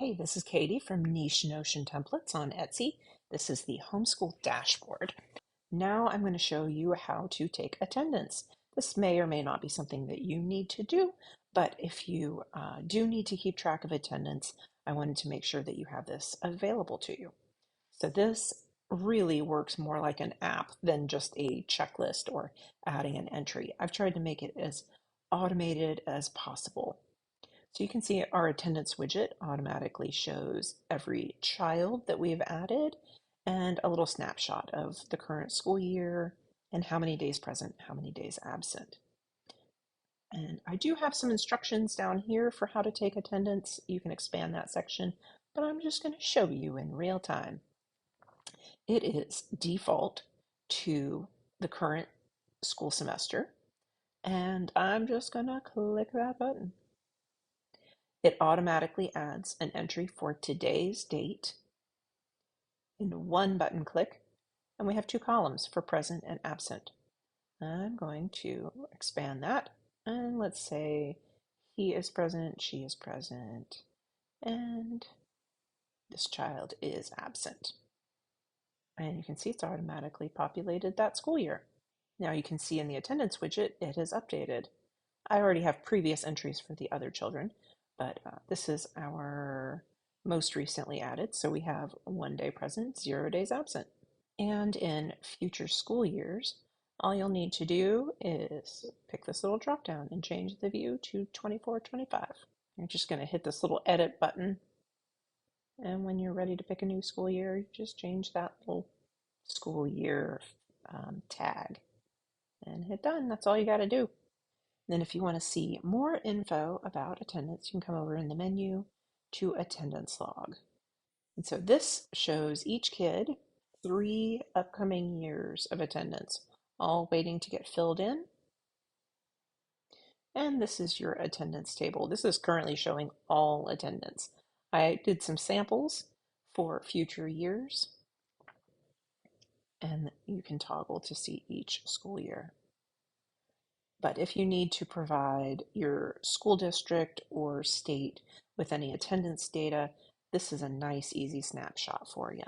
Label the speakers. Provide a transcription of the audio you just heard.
Speaker 1: Hey, this is Katie from Niche Notion Templates on Etsy. This is the homeschool dashboard. Now I'm going to show you how to take attendance. This may or may not be something that you need to do, but if you do need to keep track of attendance, I wanted to make sure that you have this available to you. So this really works more like an app than just a checklist or adding an entry. I've tried to make it as automated as possible. So you can see our attendance widget automatically shows every child that we have added and a little snapshot of the current school year and how many days present, how many days absent. And I do have some instructions down here for how to take attendance. You can expand that section, but I'm just going to show you in real time. It is default to the current school semester, and I'm just going to click that button. It automatically adds an entry for today's date in one button click, and we have two columns for present and absent. I'm going to expand that, and let's say he is present, she is present, and this child is absent. And you can see it's automatically populated that school year. Now you can see in the attendance widget, it is updated. I already have previous entries for the other children, but this is our most recently added. So we have 1 day present, 0 days absent. And in future school years, all you'll need to do is pick this little drop down and change the view to 24-25. You're just going to hit this little edit button. And when you're ready to pick a new school year, you just change that little school year tag and hit done. That's all you got to do. Then if you want to see more info about attendance, you can come over in the menu to attendance log. And so this shows each kid 3 upcoming years of attendance, all waiting to get filled in. And this is your attendance table. This is currently showing all attendance. I did some samples for future years, and you can toggle to see each school year. But if you need to provide your school district or state with any attendance data, this is a nice, easy snapshot for you.